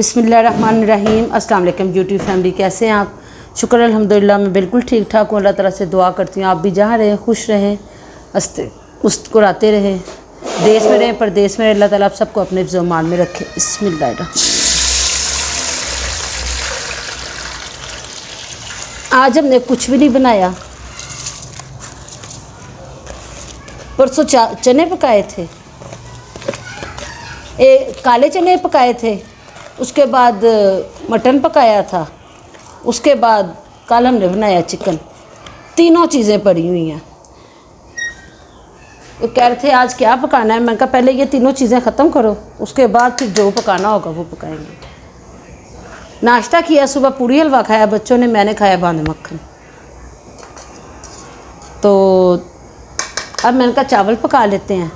बिस्मिल्लाहिर्रहमानिर्रहीम। अस्सलाम वालेकुम यूट्यूब फैमिली, कैसे हैं आप? शुक्र अल्हम्दुलिल्लाह मैं बिल्कुल ठीक ठाक हूँ। अल्लाह ताला से दुआ करती हूँ आप भी जहाँ रहें खुश रहें, हंसते मुस्कुराते रहें, देश में रहें परदेश में रहें, अल्लाह ताला आप सबको अपने ज़ुमान में रखे। बिस्मिल्लाह। आज हमने कुछ भी नहीं बनाया। परसों चने पकाए थे, काले चने पकाए थे, उसके बाद मटन पकाया था, उसके बाद कल हमने बनाया चिकन। तीनों चीज़ें पड़ी हुई हैं। वो कह रहे थे आज क्या पकाना है। मैंने कहा पहले ये तीनों चीज़ें ख़त्म करो, उसके बाद फिर जो पकाना होगा वो पकाएंगे। नाश्ता किया, सुबह पूरी हलवा खाया बच्चों ने, मैंने खाया बांध मक्खन। तो अब मैंने कहा चावल पका लेते हैं।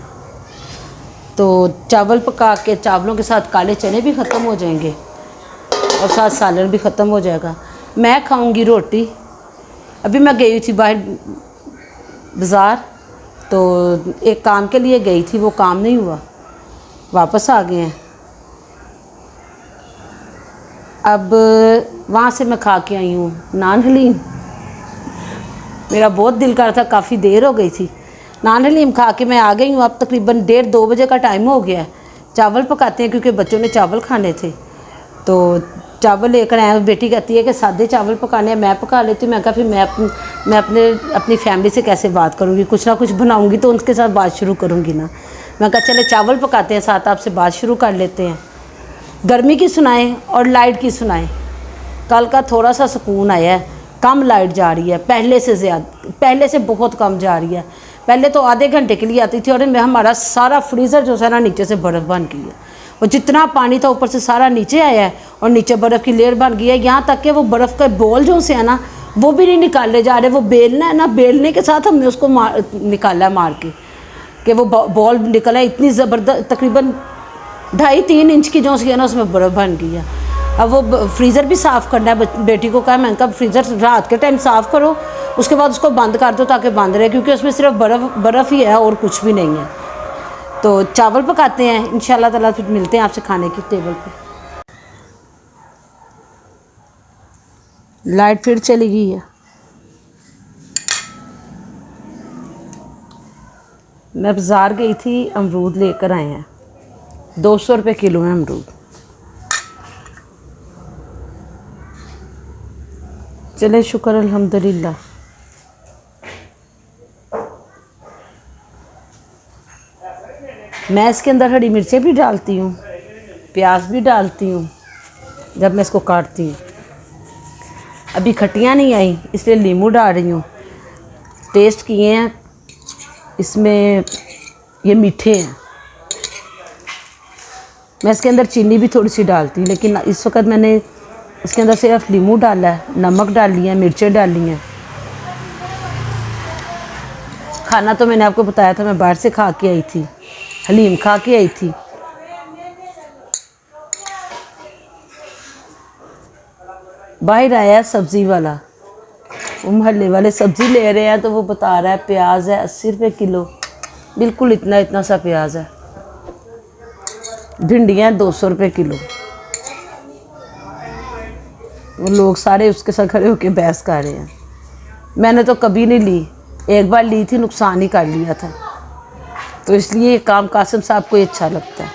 तो चावल पका के चावलों के साथ काले चने भी ख़त्म हो जाएंगे और साथ सालन भी ख़त्म हो जाएगा। मैं खाऊंगी रोटी। अभी मैं गई थी बाहर बाज़ार, तो एक काम के लिए गई थी, वो काम नहीं हुआ, वापस आ गए हैं। अब वहाँ से मैं खा के आई हूँ नान हलीम। मेरा बहुत दिल कर रहा था, काफ़ी देर हो गई थी। नान हलीम खा के मैं आ गई हूँ। अब तकरीबन 1:30-2 बजे का टाइम हो गया है। चावल पकाते हैं क्योंकि बच्चों ने चावल खाने थे, तो चावल लेकर आए। बेटी कहती है कि सादे चावल पकाने हैं, मैं पका लेती हूँ। मैं कहा फिर मैं अपनी फैमिली से कैसे बात करूँगी, कुछ ना कुछ बनाऊँगी तो उनके साथ बात शुरू करूँगी ना। मैं कहा चले चावल पकाते हैं, साथ आपसे बात शुरू कर लेते हैं। गर्मी की सुनाएं और लाइट की सुनाएं। कल का थोड़ा सा सुकून आया है, कम लाइट जा रही है, पहले से बहुत कम जा रही है। पहले तो आधे घंटे के लिए आती थी और हमारा सारा फ्रीज़र जो है ना नीचे से बर्फ़ बन गई है। और जितना पानी था ऊपर से सारा नीचे आया है और नीचे बर्फ़ की लेयर बन गई है। यहाँ तक कि वो बर्फ़ के बॉल जो से है ना वो भी नहीं निकाले जा रहे। वो बेलना है ना, बेलने के साथ हमने उसको निकाला मार के कि वो बॉल निकला है। इतनी ज़बरदस्त, तकरीबन 2.5-3 इंच की जो सी है ना उसमें बर्फ़ बन गई है। अब वो फ्रीज़र भी साफ़ करना है। बेटी को कहा, मैंने कहा फ्रीज़र रात के टाइम साफ़ करो, उसके बाद उसको बंद कर दो ताकि बंद रहे, क्योंकि उसमें सिर्फ बर्फ़ ही है और कुछ भी नहीं है। तो चावल पकाते हैं, इंशाल्लाह ताला फिर मिलते हैं आपसे खाने की टेबल पे। लाइट फिर चली गई है। मैं बाज़ार गई थी, अमरूद लेकर आए हैं। 200 रुपये किलो है अमरूद। चले शुक्र अल्हम्दुलिल्लाह। मैं इसके अंदर हरी मिर्चें भी डालती हूँ, प्याज भी डालती हूँ जब मैं इसको काटती हूँ। अभी खट्टियाँ नहीं आई इसलिए नींबू डाल रही हूँ। टेस्ट किए हैं, इसमें ये मीठे हैं। मैं इसके अंदर चीनी भी थोड़ी सी डालती हूँ, लेकिन इस वक्त मैंने इसके अंदर सिर्फ नींबू डाला है, नमक डाली है, मिर्चें डाली हैं। खाना तो मैंने आपको बताया था, मैं बाहर से खा के आई थी, हलीम खा के आई थी। बाहर आया सब्ज़ी वाला, वो मोहल्ले वाले सब्ज़ी ले रहे हैं, तो वो बता रहा है प्याज है 80 रुपये किलो। बिल्कुल इतना सा प्याज है। भिंडियाँ 200 रुपये किलो। वो लोग सारे उसके साथ खड़े होकर बहस कर रहे हैं। मैंने तो कभी नहीं ली, एक बार ली थी, नुकसान ही कर लिया था। तो इसलिए ये काम कासिम साहब को ही अच्छा लगता है।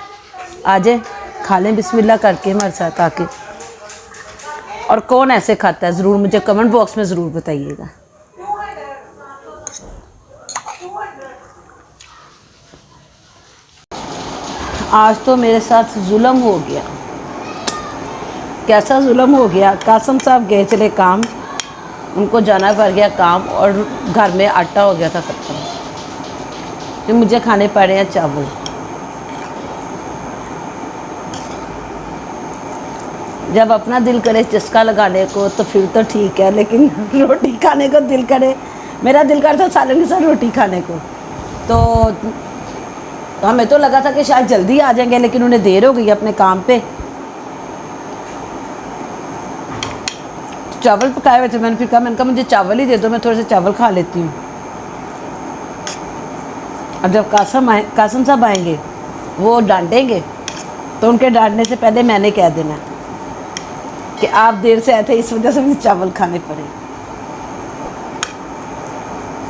आ जाए खा लें बिस्मिल्लाह करके हमारे साथ आके। और कौन ऐसे खाता है ज़रूर मुझे कमेंट बॉक्स में ज़रूर बताइएगा। आज तो मेरे साथ जुल्म हो गया। कैसा जुल्म हो गया? कासिम साहब गए चले काम, उनको जाना पड़ गया काम, और घर में आटा हो गया था ख़त्म, फिर मुझे खाने पड़े हैं चावल। जब अपना दिल करे चस्का लगाने को तो फिर तो ठीक है, लेकिन रोटी खाने को दिल करे, मेरा दिल करता सालन के साथ रोटी खाने को। तो हमें तो लगा था कि शायद जल्दी आ जाएंगे, लेकिन उन्हें देर हो गई अपने काम पे। चावल पकाए हुए थे, मैंने कहा मुझे चावल ही दे दो, मैं थोड़े से चावल खा लेती हूँ। अब जब कासिम साहब आएंगे वो डांटेंगे, तो उनके डांटने से पहले मैंने कह देना कि आप देर से आए थे इस वजह से मुझे चावल खाने पड़े।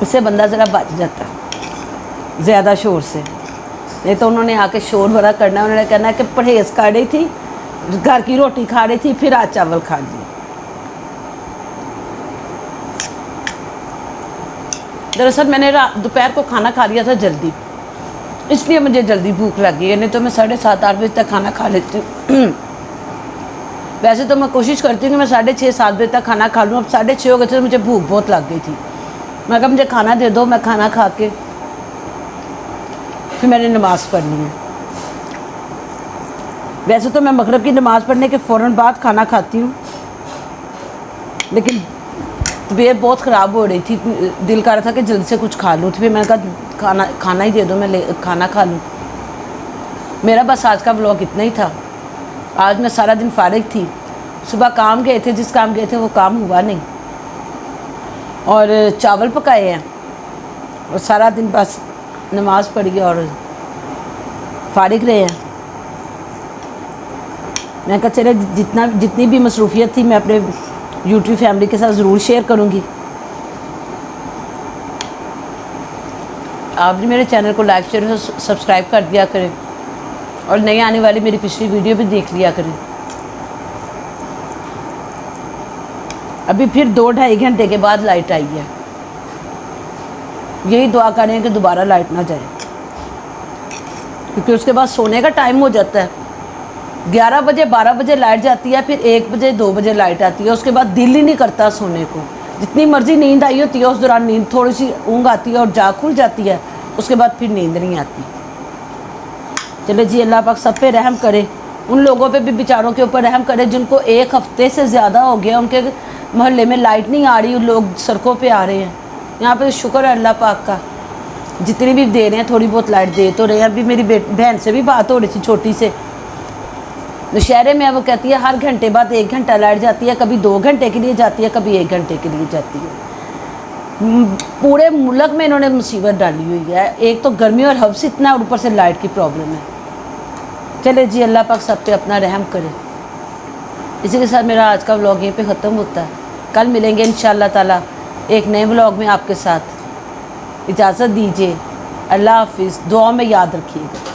इससे बंदा ज़रा बच जाता ज़्यादा शोर से, नहीं तो उन्होंने आके शोर बड़ा करना, उन्होंने कहना कि परहेज़ कर रही थी, घर की रोटी खा रही थी, फिर आज चावल खा लिए। दरअसल मैंने दोपहर को खाना खा लिया था जल्दी, इसलिए मुझे जल्दी भूख लग गई है, नहीं तो मैं 7:30-8 बजे तक खाना खा लेती हूँ। वैसे तो मैं कोशिश करती हूँ कि मैं 6:30-7 बजे तक खाना खा लूँ। अब 6:30 हो गए थे तो मुझे भूख बहुत लग गई थी। मैं कहा मुझे खाना दे दो, मैं खाना खा के फिर मैंने नमाज़ पढ़नी है। वैसे तो मैं मगरिब की नमाज़ पढ़ने के फ़ौरन बाद खाना खाती हूँ, लेकिन तबीयत बहुत ख़राब हो रही थी, दिल कर रहा था कि जल्दी से कुछ खा लूँ, तो फिर मैंने कहा खाना ही दे दो, मैं खाना खा लूँ। मेरा बस आज का व्लॉग इतना ही था। आज मैं सारा दिन फारिग थी, सुबह काम गए थे, जिस काम गए थे वो काम हुआ नहीं, और चावल पकाए हैं, और सारा दिन बस नमाज़ पढ़ी और फारिग रहे हैं। मैं कहा चले जितनी भी मसरूफ़ियत थी मैं अपने यूट्यूब फैमिली के साथ ज़रूर शेयर करूँगी। आप भी मेरे चैनल को लाइक शेयर सब्सक्राइब कर दिया करें, और नई आने वाली मेरी पिछली वीडियो भी देख लिया करें। अभी फिर 2-2.5 घंटे के बाद लाइट आई है, यही दुआ करें कि दोबारा लाइट ना जाए, क्योंकि उसके बाद सोने का टाइम हो जाता है। 11 बजे 12 बजे लाइट जाती है, फिर 1 बजे 2 बजे लाइट आती है, उसके बाद दिल ही नहीं करता सोने को। जितनी मर्ज़ी नींद आई होती है उस दौरान नींद थोड़ी सी ऊँघ आती है और जाग खुल जाती है, उसके बाद फिर नींद नहीं आती। चले जी, अल्लाह पाक सब पे रहम करे, उन लोगों पे भी बेचारों के ऊपर रहम करे जिनको 1 हफ़्ते से ज़्यादा हो गया उनके मोहल्ले में लाइट नहीं आ रही, लोग सड़कों पे आ रहे हैं। यहाँ पे शुक्र है अल्लाह पाक का, जितनी भी दे रहे हैं थोड़ी बहुत लाइट दे तो रहे हैं। अभी मेरी बहन से भी बात हो रही थी, छोटी से, दशहरे में, वो कहती है हर घंटे बाद 1 घंटा लाइट जाती है, कभी 2 घंटे के लिए जाती है, कभी 1 घंटे के लिए जाती है। पूरे मुल्क में इन्होंने मुसीबत डाली हुई है, एक तो गर्मी और हफ्स इतना, और ऊपर से लाइट की प्रॉब्लम है। चले जी, अल्लाह पाक सब पे अपना रहम करे। इसी के साथ मेरा आज का व्लॉग यहीं पे ख़त्म होता है। कल मिलेंगे इंशाअल्लाह ताला एक नए व्लॉग में आपके साथ। इजाज़त दीजिए, अल्लाह हाफिज़, दुआ में याद रखिएगा।